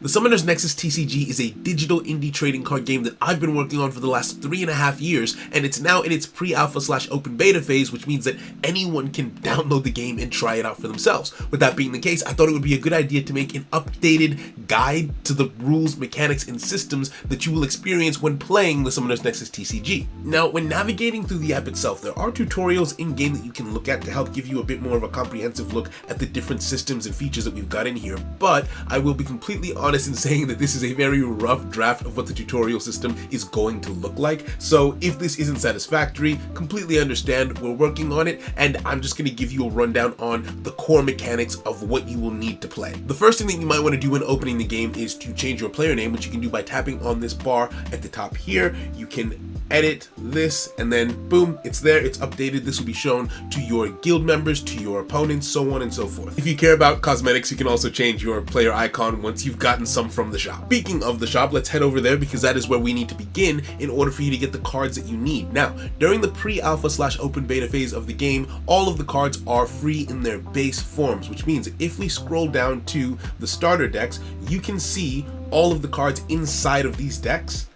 The Summoner's Nexus TCG is a digital indie trading card game that I've been working on for the last 3.5 years, and it's now in its pre-alpha/open beta phase, which means that anyone can download the game and try it out for themselves. With that being the case, I thought it would be a good idea to make an updated guide to the rules, mechanics, and systems that you will experience when playing the Summoner's Nexus TCG. Now, when navigating through the app itself, there are tutorials in-game that you can look at to help give you a bit more of a comprehensive look at the different systems and features that we've got in here, but I will be completely honest in saying that this is a very rough draft of what the tutorial system is going to look like. So if this isn't satisfactory, completely understand, we're working on it, and I'm just going to give you a rundown on the core mechanics of what you will need to play. The first thing that you might want to do when opening the game is to change your player name, which you can do by tapping on this bar at the top here. You can edit this, and then boom, it's there, it's updated. This will be shown to your guild members, to your opponents, so on and so forth. If you care about cosmetics, you can also change your player icon once you've gotten some from the shop. Speaking of the shop, let's head over there because that is where we need to begin in order for you to get the cards that you need. Now, during the pre-alpha/open beta phase of the game, all of the cards are free in their base forms, which means if we scroll down to the starter decks, you can see all of the cards inside of these decks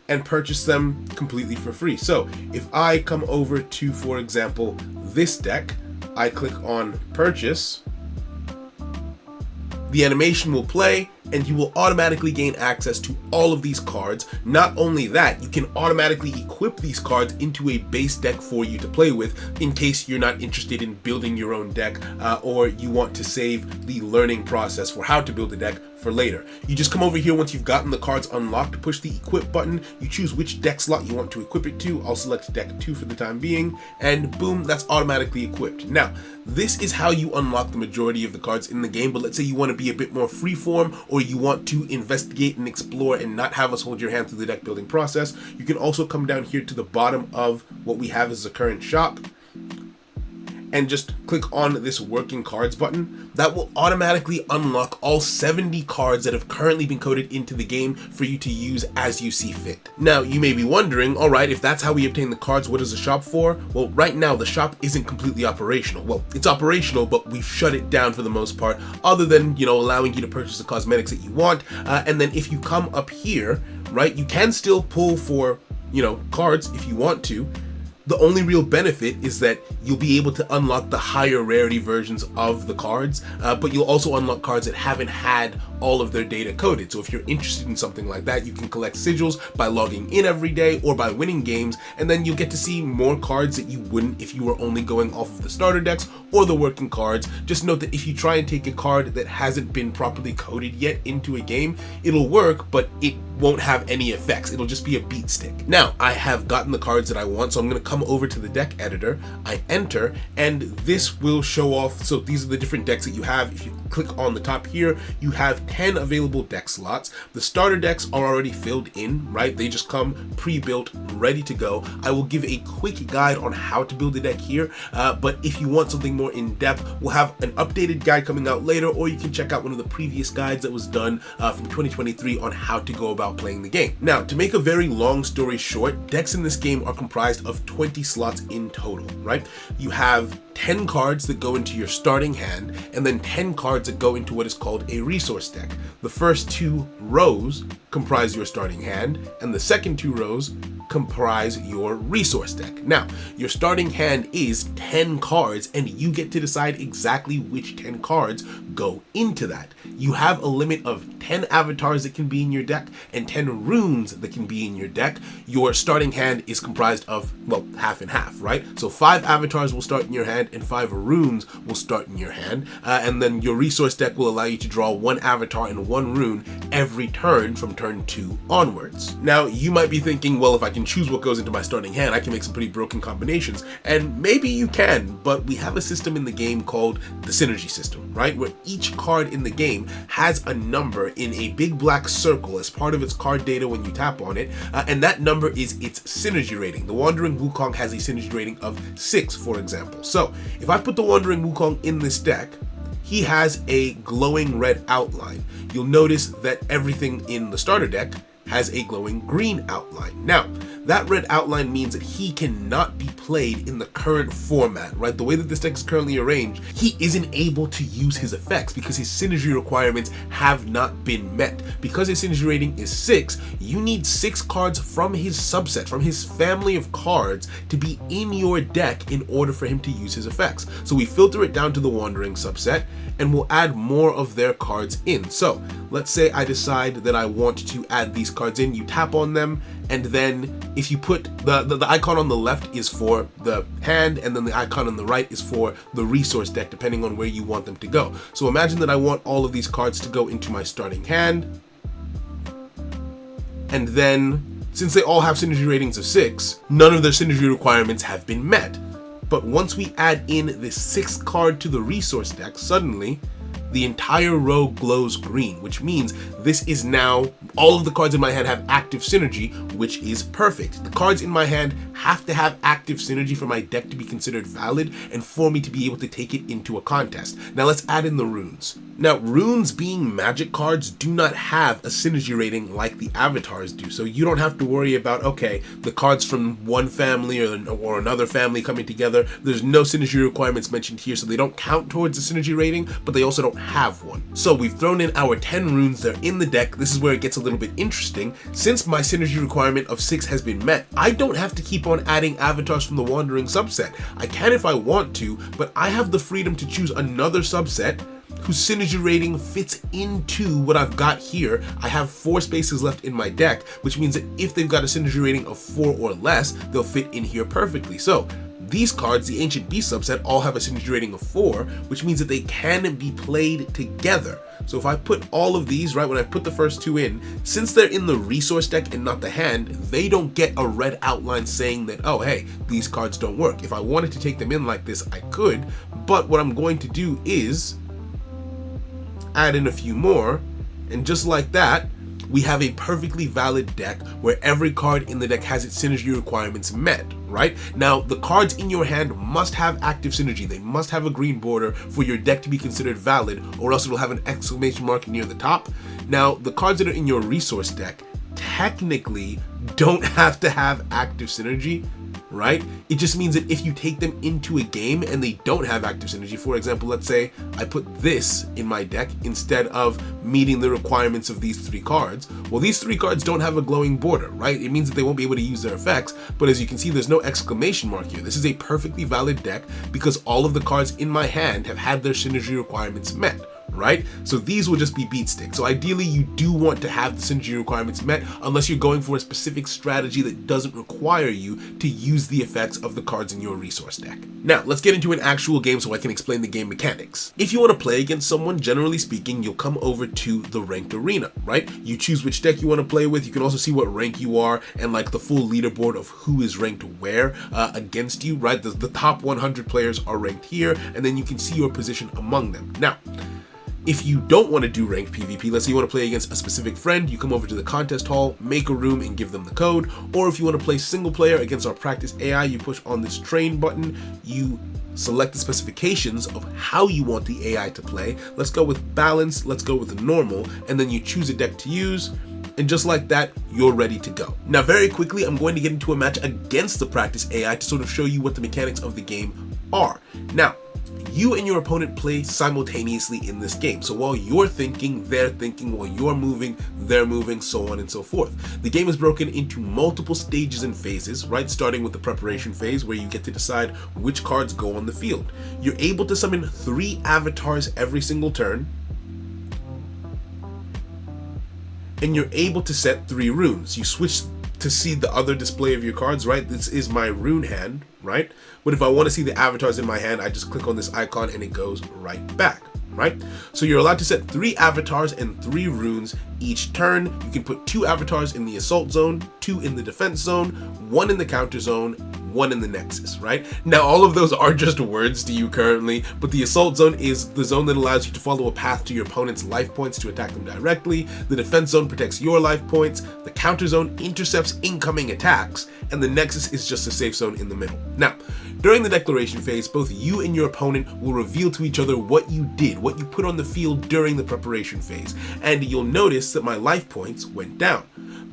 and purchase them completely for free. So if I come over to, for example, this deck, I click on purchase, the animation will play and you will automatically gain access to all of these cards. Not only that, you can automatically equip these cards into a base deck for you to play with in case you're not interested in building your own deck or you want to save the learning process for how to build a deck for later. You just come over here once you've gotten the cards unlocked, push the equip button, you choose which deck slot you want to equip it to. I'll select deck 2 for the time being, and boom, that's automatically equipped. Now, this is how you unlock the majority of the cards in the game, but let's say you want to be a bit more freeform, or you want to investigate and explore and not have us hold your hand through the deck building process. You can also come down here to the bottom of what we have as the current shop and just click on this working cards button. That will automatically unlock all 70 cards that have currently been coded into the game for you to use as you see fit. Now, you may be wondering, all right, if that's how we obtain the cards, what is the shop for? Well, right now the shop isn't completely operational. Well, it's operational, but we've shut it down for the most part, other than, allowing you to purchase the cosmetics that you want. And then if you come up here, right, you can still pull for, cards if you want to. The only real benefit is that you'll be able to unlock the higher rarity versions of the cards, but you'll also unlock cards that haven't had all of their data coded. So if you're interested in something like that, you can collect sigils by logging in every day or by winning games, and then you'll get to see more cards that you wouldn't if you were only going off of the starter decks or the working cards. Just note that if you try and take a card that hasn't been properly coded yet into a game, it'll work, but it won't have any effects. It'll just be a beat stick. Now, I have gotten the cards that I want, so I'm going to come over to the deck editor, I enter, and this will show off. So these are the different decks that you have. If you click on the top here, you have 10 available deck slots. The starter decks are already filled in, right? They just come pre-built, ready to go. I will give a quick guide on how to build a deck here, but if you want something more in-depth, we'll have an updated guide coming out later, or you can check out one of the previous guides that was done from 2023 on how to go about playing the game. Now, to make a very long story short, decks in this game are comprised of 20 slots in total, right? You have 10 cards that go into your starting hand, and then 10 cards that go into what is called a resource deck. The first 2 rows comprise your starting hand, and the second 2 rows comprise your resource deck. Now, your starting hand is 10 cards, and you get to decide exactly which 10 cards go into that. You have a limit of 10 avatars that can be in your deck and 10 runes that can be in your deck. Your starting hand is comprised of, well, half and half, right? So 5 avatars will start in your hand and 5 runes will start in your hand. And then your resource deck will allow you to draw 1 avatar and 1 rune every turn from turn 2 onwards. Now, you might be thinking, well, if I can choose what goes into my starting hand, I can make some pretty broken combinations. And maybe you can, but we have a system in the game called the synergy system, right? Where each card in the game has a number in a big black circle as part of its card data when you tap on it, and that number is its synergy rating. The Wandering Wukong has a synergy rating of 6, for example. So if I put the Wandering Wukong in this deck, he has a glowing red outline. You'll notice that everything in the starter deck has a glowing green outline. Now, that red outline means that he cannot be played in the current format, right? The way that this deck is currently arranged, he isn't able to use his effects because his synergy requirements have not been met. Because his synergy rating is 6, you need 6 cards from his subset, from his family of cards, to be in your deck in order for him to use his effects. So we filter it down to the Wandering subset, and we'll add more of their cards in. So let's say I decide that I want to add these cards in. You tap on them, and then if you put the icon on the left is for the hand, and then the icon on the right is for the resource deck, depending on where you want them to go. So imagine that I want all of these cards to go into my starting hand, and then since they all have synergy ratings of 6, none of their synergy requirements have been met. But once we add in this 6th card to the resource deck, suddenly the entire row glows green, which means this is now, all of the cards in my hand have active synergy, which is perfect. The cards in my hand have to have active synergy for my deck to be considered valid and for me to be able to take it into a contest. Now let's add in the runes. Now, runes being magic cards do not have a synergy rating like the avatars do, so you don't have to worry about, okay, the cards from one family or another family coming together. There's no synergy requirements mentioned here, so they don't count towards the synergy rating, but they also don't have one. So we've thrown in our 10 runes, they're in the deck. This is where it gets a little bit interesting. Since my synergy requirement of 6 has been met, I don't have to keep on adding avatars from the Wandering subset. I can if I want to, but I have the freedom to choose another subset whose synergy rating fits into what I've got here. I have 4 spaces left in my deck, which means that if they've got a synergy rating of 4 or less, they'll fit in here perfectly. So these cards, the Ancient Beast subset, all have a synergy rating of 4, which means that they can be played together. So if I put all of these, right, when I put the first 2 in, since they're in the resource deck and not the hand, they don't get a red outline saying that, oh, hey, these cards don't work. If I wanted to take them in like this, I could, but what I'm going to do is add in a few more, and just like that, we have a perfectly valid deck where every card in the deck has its synergy requirements met, right? Now, the cards in your hand must have active synergy. They must have a green border for your deck to be considered valid, or else it'll have an exclamation mark near the top. Now, the cards that are in your resource deck technically don't have to have active synergy, right? It just means that if you take them into a game and they don't have active synergy, for example, let's say I put this in my deck instead of meeting the requirements of these 3 cards. Well, these 3 cards don't have a glowing border, right? It means that they won't be able to use their effects, but as you can see, there's no exclamation mark here. This is a perfectly valid deck because all of the cards in my hand have had their synergy requirements met, right? So these will just be beat sticks. So ideally you do want to have the synergy requirements met unless you're going for a specific strategy that doesn't require you to use the effects of the cards in your resource deck. Now let's get into an actual game so I can explain the game mechanics. If you want to play against someone, generally speaking, you'll come over to the ranked arena, right? You choose which deck you want to play with. You can also see what rank you are and like the full leaderboard of who is ranked where against you, right? The top 100 players are ranked here, and then you can see your position among them. Now, if you don't want to do ranked PvP, let's say you want to play against a specific friend, you come over to the contest hall, make a room, and give them the code. Or if you want to play single player against our practice AI, you push on this train button, you select the specifications of how you want the AI to play. Let's go with balance, let's go with normal, and then you choose a deck to use. And just like that, you're ready to go. Now, very quickly, I'm going to get into a match against the practice AI to sort of show you what the mechanics of the game are. Now, you and your opponent play simultaneously in this game. So while you're thinking, they're thinking, while you're moving, they're moving, so on and so forth. The game is broken into multiple stages and phases, right? Starting with the preparation phase where you get to decide which cards go on the field. You're able to summon 3 avatars every single turn, and you're able to set 3 runes. You switch to see the other display of your cards, right? This is my rune hand, right? But if I want to see the avatars in my hand, I just click on this icon and it goes right back, right? So you're allowed to set 3 avatars and 3 runes each turn. You can put 2 avatars in the assault zone, 2 in the defense zone, 1 in the counter zone, 1 in the Nexus, right? Now, all of those are just words to you currently, but the assault zone is the zone that allows you to follow a path to your opponent's life points to attack them directly. The defense zone protects your life points. The counter zone intercepts incoming attacks, and the Nexus is just a safe zone in the middle. Now, during the declaration phase, both you and your opponent will reveal to each other what you did, what you put on the field during the preparation phase, and you'll notice that my life points went down.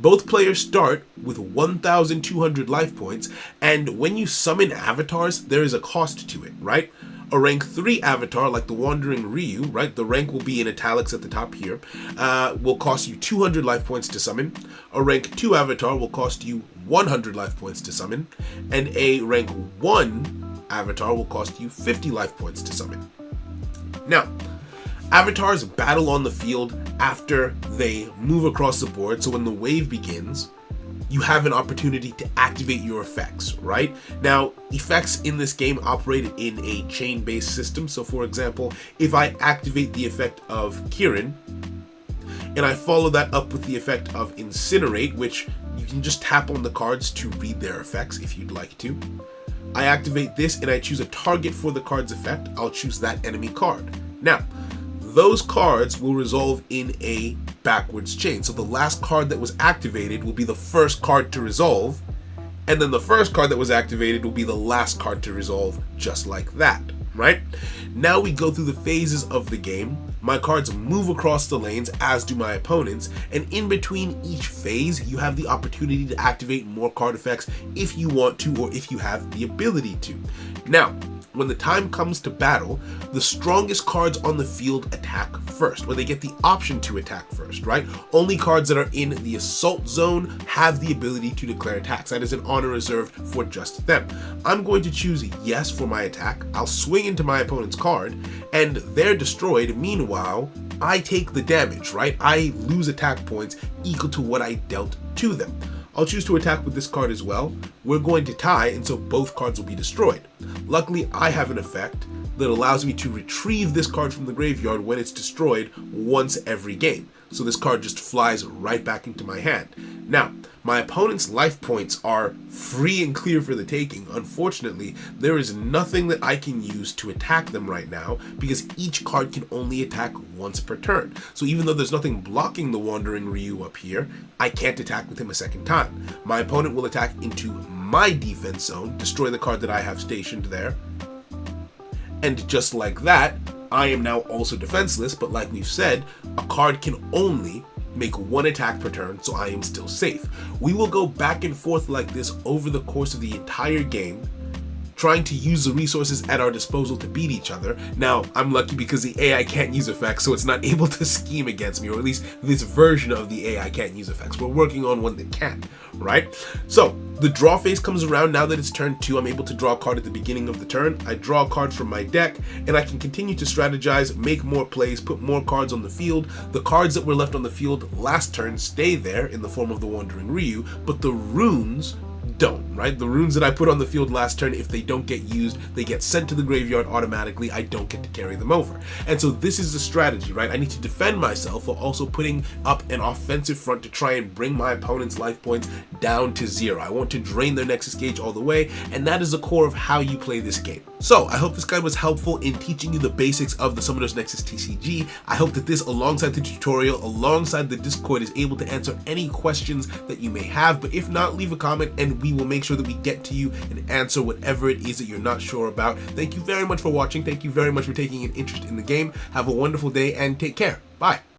Both players start with 1,200 life points, and when you summon avatars, there is a cost to it, right? A rank 3 avatar, like the Wandering Ryu, right? The rank will be in italics at the top here, will cost you 200 life points to summon. A rank 2 avatar will cost you 100 life points to summon. And a rank 1 avatar will cost you 50 life points to summon. Now, avatars battle on the field after they move across the board, so when the wave begins, you have an opportunity to activate your effects, right? Now, effects in this game operate in a chain-based system. So for example, if I activate the effect of Kieran, and I follow that up with the effect of Incinerate, which you can just tap on the cards to read their effects if you'd like to. I activate this and I choose a target for the card's effect, I'll choose that enemy card. Now, those cards will resolve in a backwards chain. So the last card that was activated will be the first card to resolve, and then the first card that was activated will be the last card to resolve, just like that, right? Now we go through the phases of the game. My cards move across the lanes, as do my opponents, and in between each phase, you have the opportunity to activate more card effects if you want to, or if you have the ability to. Now, when the time comes to battle, the strongest cards on the field attack first, or they get the option to attack first, right? Only cards that are in the assault zone have the ability to declare attacks. That is an honor reserved for just them. I'm going to choose yes for my attack. I'll swing into my opponent's card, and they're destroyed. Meanwhile, I take the damage, right? I lose attack points equal to what I dealt to them. I'll choose to attack with this card as well. We're going to tie, and so both cards will be destroyed. Luckily, I have an effect that allows me to retrieve this card from the graveyard when it's destroyed once every game. So this card just flies right back into my hand. Now, my opponent's life points are free and clear for the taking. Unfortunately, there is nothing that I can use to attack them right now because each card can only attack once per turn. So even though there's nothing blocking the Wandering Ryu up here, I can't attack with him a second time. My opponent will attack into my defense zone, destroy the card that I have stationed there, and just like that, I am now also defenseless, but like we've said, a card can only make one attack per turn, so I am still safe. We will go back and forth like this over the course of the entire game, trying to use the resources at our disposal to beat each other. Now, I'm lucky because the AI can't use effects, so it's not able to scheme against me, or at least this version of the AI can't use effects. We're working on one that can, right? So, the draw phase comes around. Now that it's turn 2, I'm able to draw a card at the beginning of the turn. I draw a card from my deck, and I can continue to strategize, make more plays, put more cards on the field. The cards that were left on the field last turn stay there in the form of the Wandering Ryu, but the runes don't, right? The runes that I put on the field last turn, if they don't get used, they get sent to the graveyard automatically. I don't get to carry them over. And so this is the strategy, right? I need to defend myself while also putting up an offensive front to try and bring my opponent's life points down to 0. I want to drain their Nexus gauge all the way, and that is the core of how you play this game. So I hope this guide was helpful in teaching you the basics of the Summoner's Nexus TCG. I hope that this, alongside the tutorial, alongside the Discord, is able to answer any questions that you may have. But if not, leave a comment and we will make sure that we get to you and answer whatever it is that you're not sure about. Thank you very much for watching. Thank you very much for taking an interest in the game. Have a wonderful day and take care. Bye.